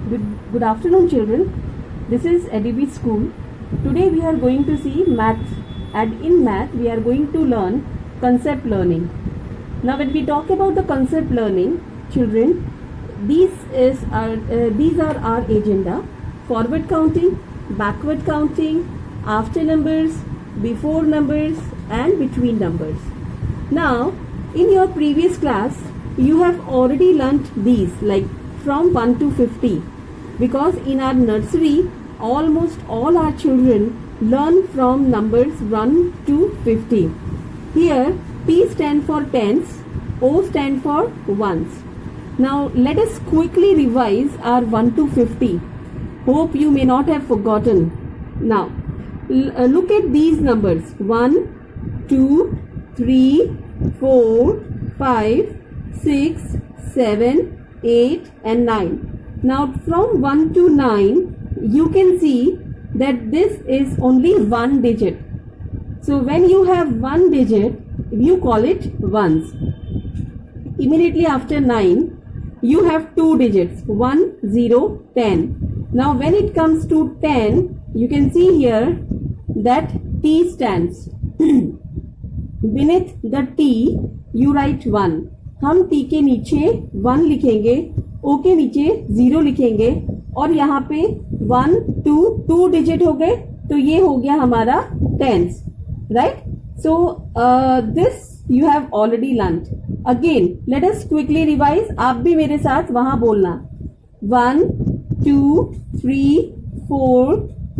Good afternoon, children. This is ADB School. Today we are going to see math, and in math we are going to learn concept learning. Now, when we talk about the concept learning, children, these are our agenda: forward counting, backward counting, after numbers, before numbers, and between numbers. Now, in your previous class, you have already learnt these, like from 1 to 50, because in our nursery almost all our children learn from numbers 1 to 50. Here T stand for tens, O stand for ones. Now let us quickly revise our 1 to 50. Hope you may not have forgotten. Now look at these numbers: 1, 2, 3, 4, 5, 6, 7, 8 and 9. Now from 1 to 9 you can see that this is only one digit. So when you have one digit, you call it ones. Immediately after 9 you have two digits: 1, 0, 10. Now when it comes to 10, you can see here that T stands. Beneath the T you write 1. हम T के नीचे 1 लिखेंगे, O के नीचे 0 लिखेंगे, और यहाँ पे 1, 2 डिजिट हो गए, तो ये हो गया हमारा tense, right? So this you have already learned. Again let us quickly revise. आप भी मेरे साथ वहां बोलना: 1, 2, 3, 4,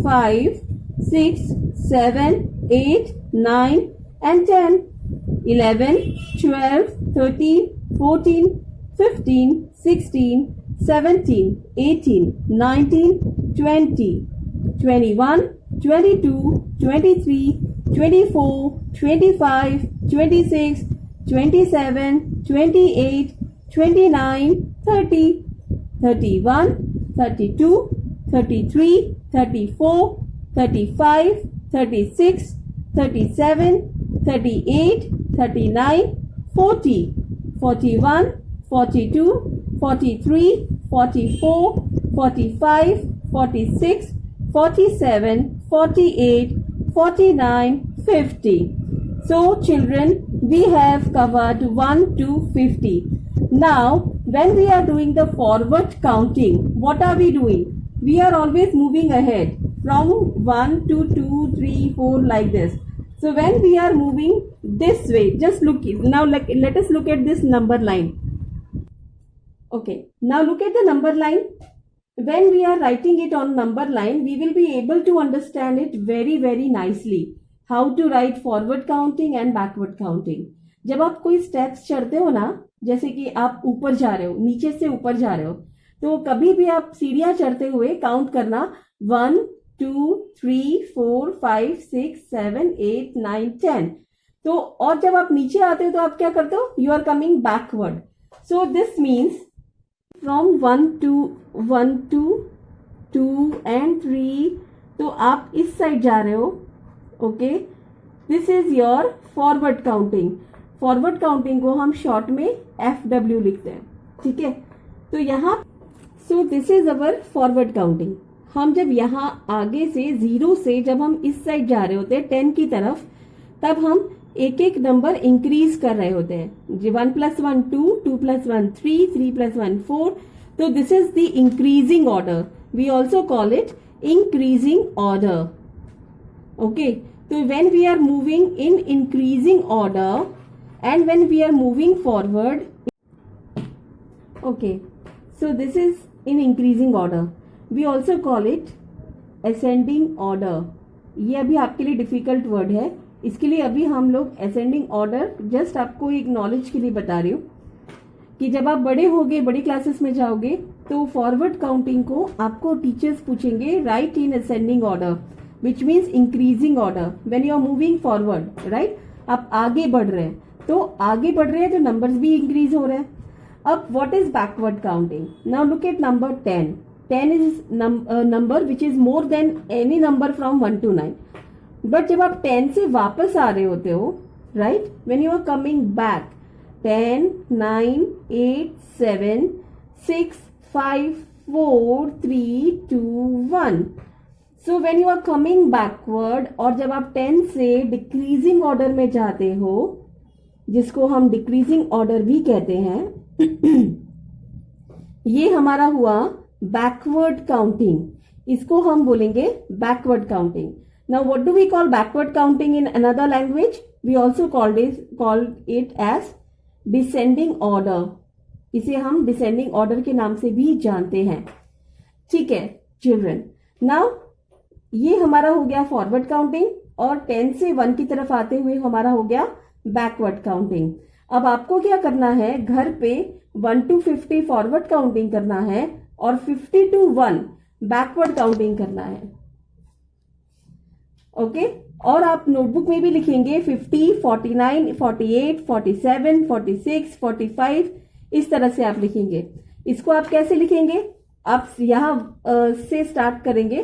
5, 6, 7, 8, 9 and 10, 11, 12, 13, 14, 15, 16, 17, 18, 19, 20, 21, 22, 23, 24, 25, 26, 27, 28, 29, 30, 31, 32, 33, 34, 35, 36, 37, 38, 39, 40, 41, 42, 43, 44, 45, 46, 47, 48, 49, 50. So children, we have covered 1 to 50. Now when we are doing the forward counting, what are we doing? We are always moving ahead from 1 to 2, 3, 4 like this. So when we are moving this way, just look now, like let us look at this number line. Okay, now look at the number line. When we are writing it on number line, we will be able to understand it very very nicely. How to write forward counting and backward counting. जब आप कोई steps चढ़ते हो ना, जैसे कि आप ऊपर जा रहे हो, नीचे से ऊपर जा रहे हो, तो कभी भी आप सीढ़ियां चढ़ते हुए काउंट करना: 1, 2, 3, 4, 5, 6, 7, 8, 9, 10. तो और जब आप नीचे आते हो तो आप क्या करते हो? You are coming backward. So this means from 1 to 2 and 3, तो आप इस साइड जा रहे हो. Okay, this is your forward counting. Forward counting को हम शॉर्ट में FW लिखते हैं, ठीक है? तो यहाँ so this is our forward counting. हम जब यहाँ आगे से 0 से जब हम इस साइड जा रहे होते हैं 10 की तरफ, तब हम एक एक नंबर इंक्रीज कर रहे होते हैं. 1 + 1 2, 2 + 1 3, 3 + 1 4. तो this is the increasing order. We also call it increasing order. Okay, तो when we are moving in increasing order and when we are moving forward, okay, so this is in increasing order. We also call it ascending order. ये अभी आपके लिए difficult word है, इसके लिए अभी हम लोग ascending order जस्ट आपको एक नॉलेज के लिए बता रही हूँ कि जब आप बड़े होगे, बड़ी क्लासेस में जाओगे, तो फॉरवर्ड काउंटिंग को आपको टीचर्स पूछेंगे right in ascending order, which means increasing order. when you are moving forward, right? आप आगे बढ़ रहे हैं, तो आगे बढ़ रहे हैं तो नंबर्स भी इंक्रीज हो रहे हैं. अब what is backward counting? Now look at number 10. 10 is number which is more than any number from 1 to 9. But जब आप 10 से वापस आ रहे होते हो, right, when you are coming back, 10, 9, 8, 7, 6, 5, 4 3 2 1. So when you are coming backward, और जब आप 10 से डिक्रीजिंग ऑर्डर में जाते हो, जिसको हम डिक्रीजिंग ऑर्डर भी कहते हैं, ये हमारा हुआ बैकवर्ड काउंटिंग. इसको हम बोलेंगे backward counting. Now what do we call backward counting in another language? We also called it as descending order. इसे हम डिसेंडिंग ऑर्डर के नाम से भी जानते हैं. ठीक है चिल्ड्रन, नाउ ये हमारा हो गया फॉरवर्ड काउंटिंग, और 10 से 1 की तरफ आते हुए हमारा हो गया बैकवर्ड काउंटिंग. अब आपको क्या करना है, घर पे 1 to 50 फॉरवर्ड काउंटिंग करना है और 50 to 1 बैकवर्ड काउंटिंग करना है. ओके, और आप नोटबुक में भी लिखेंगे 50, 49, 48, 47, 46, 45, इस तरह से आप लिखेंगे. इसको आप कैसे लिखेंगे? आप यहां से स्टार्ट करेंगे,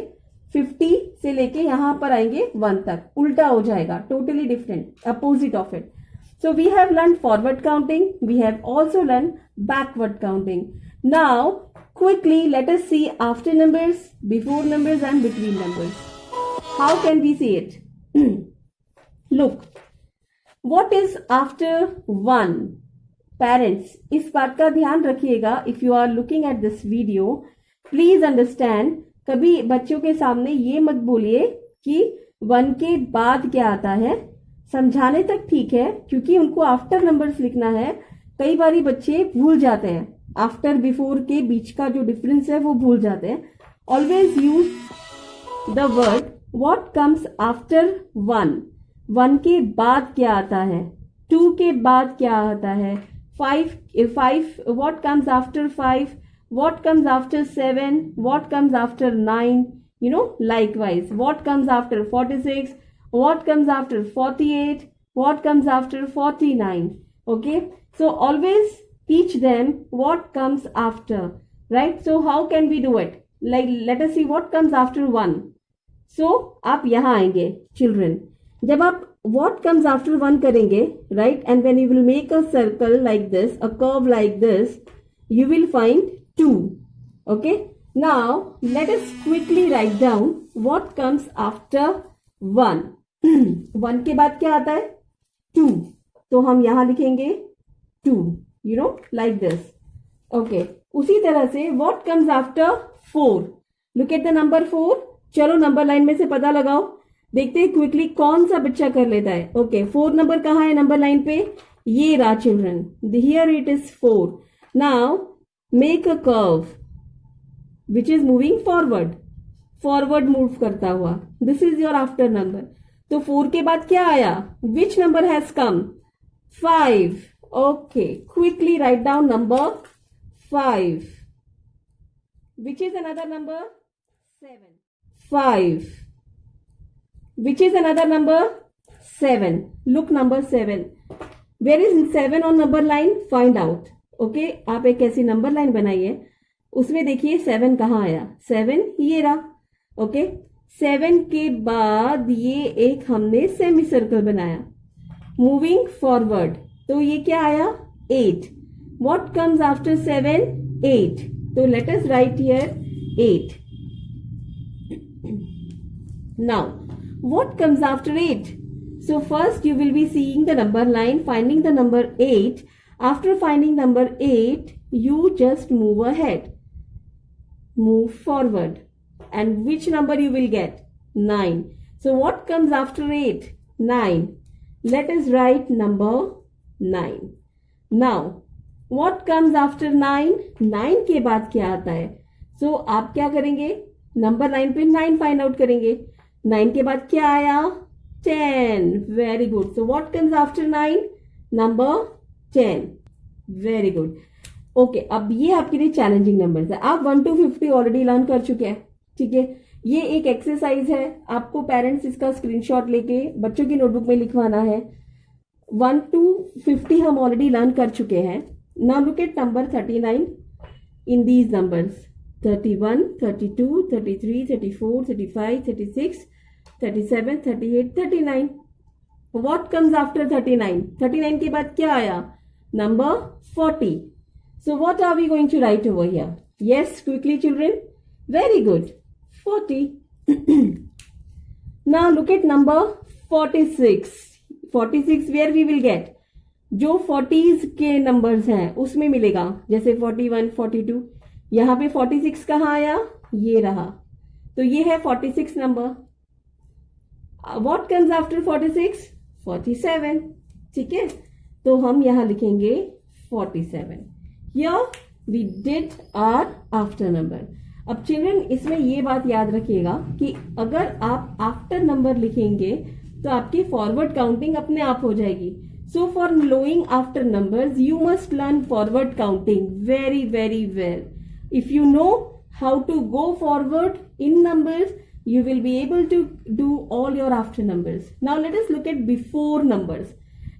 50 से लेके यहां पर आएंगे 1 तक, उल्टा हो जाएगा, totally different, opposite of it. So we have learned forward counting. We have also learned backward counting. Now, quickly let us see after numbers, before numbers and between numbers. How can we see it? Look, what is after 1? Parents, इस बात का ध्यान रखिएगा. If you are looking at this video, please understand, कभी बच्चों के सामने ये मत बोलिए कि 1 के बाद क्या आता है. समझाने तक ठीक है, क्योंकि उनको आफ्टर नंबर्स लिखना है. कई बारी बच्चे भूल जाते हैं, आफ्टर बिफोर के बीच का जो डिफरेंस है वो भूल जाते हैं. Always use the word what comes after 1. 1 के बाद क्या आता है, 2 के बाद क्या आता है, 5 what comes after 5, what comes after 7, what comes after 9, you know, likewise what comes after 46, what comes after 48, what comes after 49. Okay, so always teach them what comes after, right? So how can we do it? Like let us see what comes after 1. So आप यहाँ आएंगे children, जब आप what comes after 1 करेंगे, right, and when you will make a circle like this, a curve like this, you will find 2. Okay, now let us quickly write down what comes after 1. 1 के बाद क्या आता है, 2. तो हम यहां लिखेंगे 2, you know, like this. Okay, उसी तरह से what comes after 4. Look at the number 4. चलो नंबर लाइन में से पता लगाओ, देखते हैं क्विकली कौन सा बच्चा कर लेता है. ओके, 4 नंबर कहाँ है नंबर लाइन पे? ये रहा children, here it is 4. Now make a curve which is moving forward, forward move करता हुआ. This is your after number. तो 4 के बाद क्या आया? Which number has come? 5. Okay, quickly write down number 5. Which is another number? 7. 5. Which is another number? 7. Look number 7. Where is 7 on number line? Find out. Okay, आप एक ऐसी number line बनाइए, उसमें देखिए 7 कहाँ आया. 7 ये रहा. ओके, 7 के बाद ये एक हमने सेमी सर्कल बनाया, मूविंग फॉरवर्ड. तो ये क्या आया? 8. What comes after 7? 8. तो let us write here 8. Now what comes after 8? So first you will be seeing the number line, finding the number 8. After finding number 8, you just move ahead, move forward, and which number you will get? 9. So what comes after 8? 9. Let us write number 9. Now what comes after 9? 9 के बाद क्या आता है? So आप क्या करेंगे? Number line पे 9 find out करेंगे. 9 के बाद क्या आया? 10. Very good. So what comes after 9? Number 10. Very good. Okay, अब ये आपके लिए चैलेंजिंग नंबर्स है. आप 1 to 50 ऑलरेडी लर्न कर चुके हैं. ठीक है, ये एक एक्सरसाइज है, आपको पेरेंट्स इसका स्क्रीनशॉट लेके बच्चों की नोटबुक में लिखवाना है. 1 to 50 हम ऑलरेडी लर्न कर चुके हैं. Now look at number 39 in these numbers. 31, 32, 33, 34, 35, 36, 37, 38, 39. What comes after 39? 39 के बाद क्या आया? Number 40. So what are we going to write over here? Yes, quickly children. Very good. 40. Now look at number 46. 46 where we will get? जो 40s के numbers हैं उसमें मिलेगा, जैसे 41, 42. यहाँ पे 46 कहाँ आया? ये रहा. तो ये है 46 नंबर. What comes after 46? 47. ठीक है, तो हम यहाँ लिखेंगे 47. Here we did our after number. अब चिल्ड्रन इसमें ये बात याद रखिएगा कि अगर आप आफ्टर नंबर लिखेंगे तो आपकी फॉरवर्ड काउंटिंग अपने आप हो जाएगी. So for knowing after numbers you must learn forward counting very very well. If you know how to go forward in numbers you will be able to do all your after numbers. Now let us look at before numbers.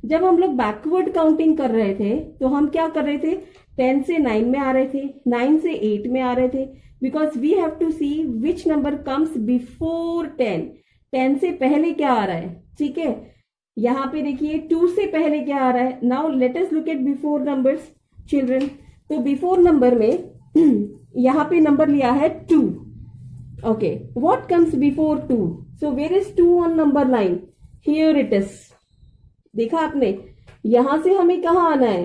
जब हम लोग backward counting कर रहे थे तो हम क्या कर रहे थे? 10 से 9 में आ रहे थे, 9 से 8 में आ रहे थे, because we have to see which number comes before 10. 10 से पहले क्या आ रहा है? ठीक है, यहाँ पे देखिए 2 से पहले क्या आ रहा है. Now let us look at before numbers children. तो बिफोर नंबर में यहाँ पे नंबर लिया है 2. Okay, what comes before 2? So where is 2 on number line? Here it is. देखा आपने? यहां से हमें कहाँ आना है?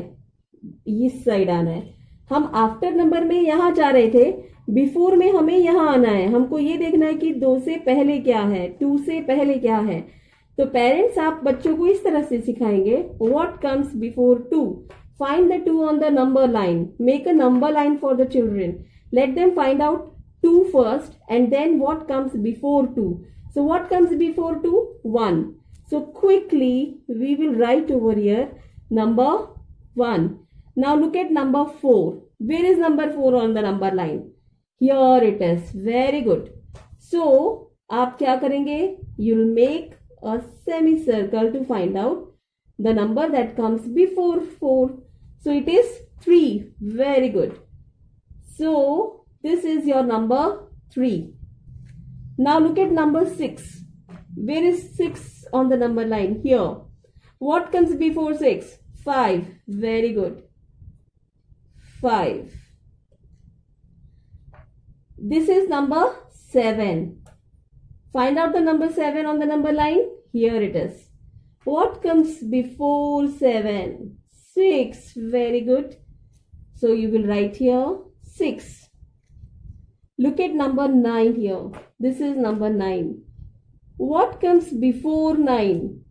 इस साइड आना है. हम आफ्टर नंबर में यहां जा रहे थे, बिफोर में हमें यहां आना है. हमको ये देखना है कि 2 से पहले क्या है, 2 से पहले क्या है. तो पेरेंट्स आप बच्चों को इस तरह से सिखाएंगे. What comes before 2? Find the 2 on the number line. Make a number line for the children. Let them find out 2 first and then what comes before 2. So what comes before 2? 1. So quickly we will write over here number 1. Now look at number 4. Where is number 4 on the number line? Here it is. Very good. So आप क्या करेंगे? You'll make a semicircle to find out the number that comes before 4. So it is 3. Very good. So this is your number 3. Now look at number 6. Where is 6 on the number line? Here. What comes before 6? 5. Very good. 5. This is number 7. Find out the number 7 on the number line. Here it is. What comes before 7? 6. Very good. So you will write here 6. Look at number 9 here. This is number 9. What comes before 9?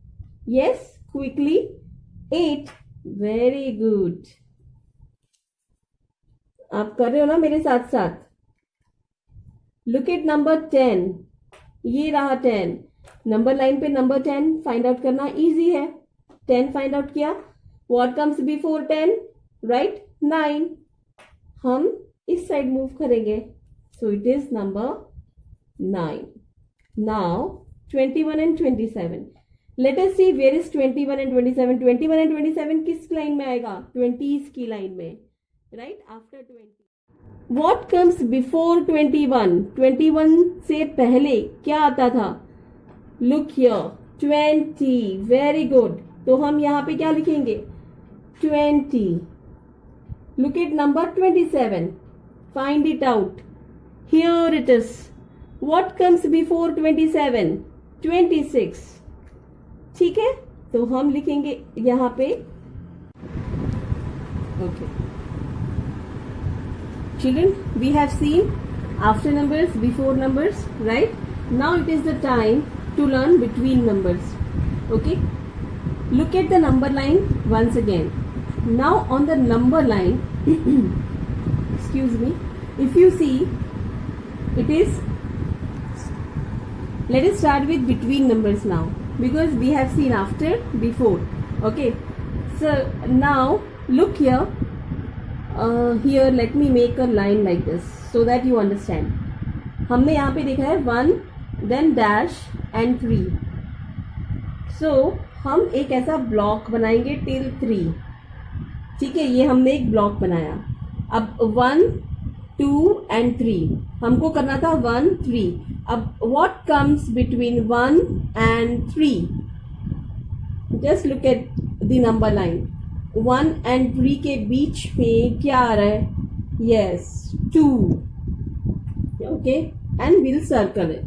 Yes, quickly. 8. Very good. आप कर रहे हो ना मेरे साथ साथ? Look at number 10. ये रहा 10. नंबर लाइन पे नंबर 10 फाइंड आउट करना इजी है. 10 फाइंड आउट किया. What comes before 10? Right? 9. हम इस साइड मूव करेंगे. So it is number 9. Now 21 and 27. Let us see where is 21 and 27. 21 and 27 किस लाइन में आएगा? 20s की लाइन में. Right? After 20. What comes before 21? 21 से पहले क्या आता था? Look here. 20. Very good. तो हम यहाँ पे क्या लिखेंगे? 20. Look at number 27. Find it out. Here it is. What comes before 27? 26. ठीक है, तो हम लिखेंगे यहाँ पे. Okay. Children, we have seen after numbers, before numbers, right? Now it is the time to learn between numbers. Okay. Look at the number line once again. Now on the number line, excuse me, if you see, it is, let us start with between numbers now because we have seen after, before. Okay, so now look here. Here let me make a line like this so that you understand. हमने यहाँ पे देखा है 1 then dash and 3. So हम एक ऐसा block बनाएंगे till 3. ठीक है, ये हमने एक ब्लॉक बनाया. अब 1, 2 and 3 हमको करना था 1, 3. अब what comes between 1 and 3? Just look at the number line. 1 and 3 के बीच में क्या आ रहा है? Yes, 2. Okay, and we'll circle it.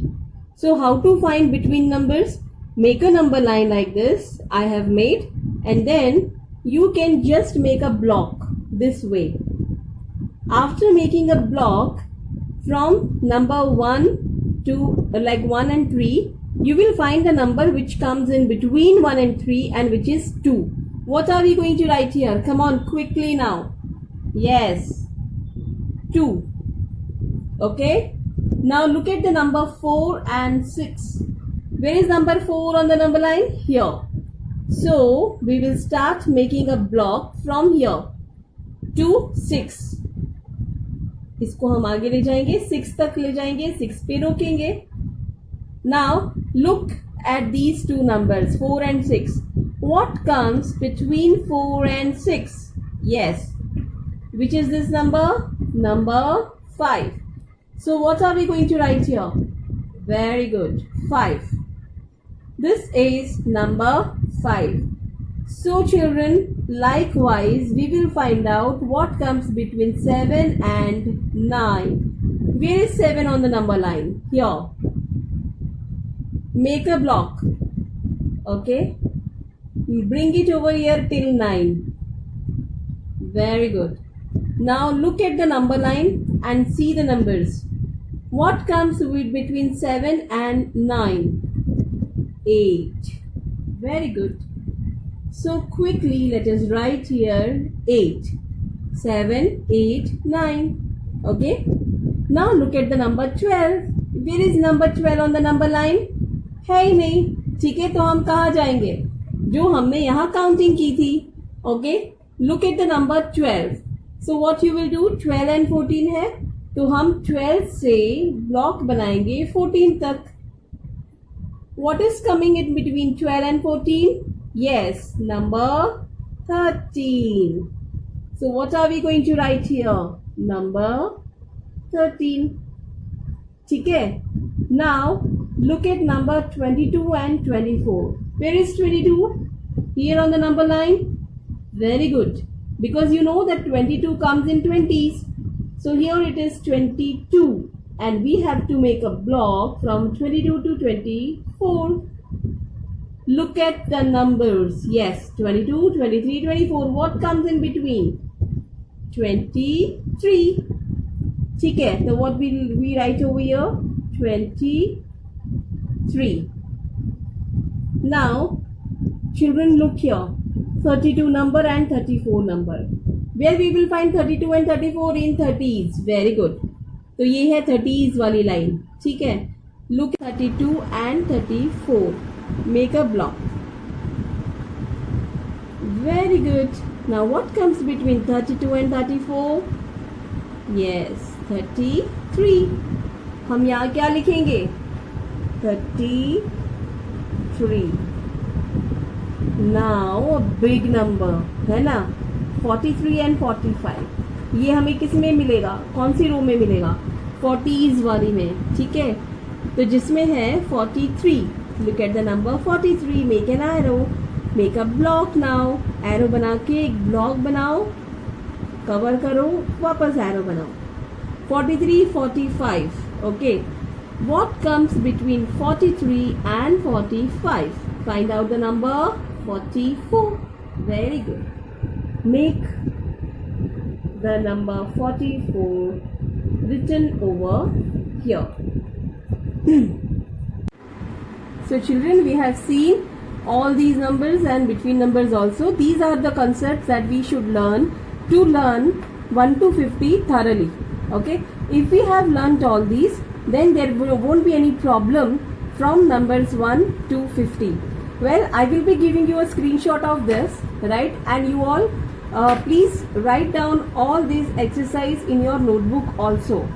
So how to find between numbers? Make a number line like this. I have made, and then you can just make a block this way. After making a block from number 1 to like 1 and 3, you will find the number which comes in between 1 and 3 and which is 2. What are we going to write here? Come on, quickly now. Yes, 2. Okay. Now look at the number 4 and 6. Where is number 4 on the number line? Here. So we will start making a block from here to 6. इसको हम आगे ले जाएंगे, 6 तक ले जाएंगे, 6 पे रोकेंगे. Now look at these two numbers, 4 and 6. What comes between 4 and 6? Yes. Which is this number? Number 5. So what are we going to write here? Very good. 5. This is number 5. So children, likewise we will find out what comes between 7 and 9. Where is 7 on the number line? Here. Make a block. Okay. Bring it over here till 9. Very good. Now look at the number line and see the numbers. What comes with between 7 and 9? 8. Very good. So quickly let us write here 8. 7, 8, 9. Okay. Now look at the number 12. Where is number 12 on the number line? है ही नहीं. ठीक है, तो हम कहाँ जाएंगे? जो हमने यहाँ काउंटिंग की थी. Okay. Look at the number 12. So what you will do? 12 and 14 है, तो हम 12 से ब्लॉक बनाएंगे 14 तक. What is coming in between 12 and 14? Yes, number 13. So what are we going to write here? Number 13. ठीक है. Now look at number 22 and 24. Where is 22? Here on the number line. Very good. Because you know that 22 comes in 20s. So here it is 22. And we have to make a block from 22 to 24. Look at the numbers. Yes, 22, 23, 24. What comes in between? 23. ठीक है. So what will we write over here? 23. Now, children, look here. 32 number and 34 number. Where we will find 32 and 34? In 30s. Very good. तो ये है 30s वाली line. ठीक है. Look at 32 and 34. Make a block. Very good. Now what comes between 32 and 34? Yes, 33. हम यहाँ क्या लिखेंगे? 33. Now a big number है ना, 43 and 45. ये हमें किस में मिलेगा? कौन सी रो में मिलेगा? 40s वाली में. ठीक है. तो जिसमें है 43. Look at the number 43. Make an arrow. Make a block now. Arrow बना के एक ब्लॉक बनाओ, कवर करो, वापस एरो बनाओ. 43, 45. Okay. What comes between 43 and 45? Find out the number 44. Very good. Make the number 44 written over here. So children, we have seen all these numbers and between numbers also. These are the concepts that we should learn to learn 1 to 50 thoroughly. Okay. If we have learnt all these, then there won't be any problem from numbers 1 to 50. Well, I will be giving you a screenshot of this, right? And you all please write down all these exercise in your notebook also.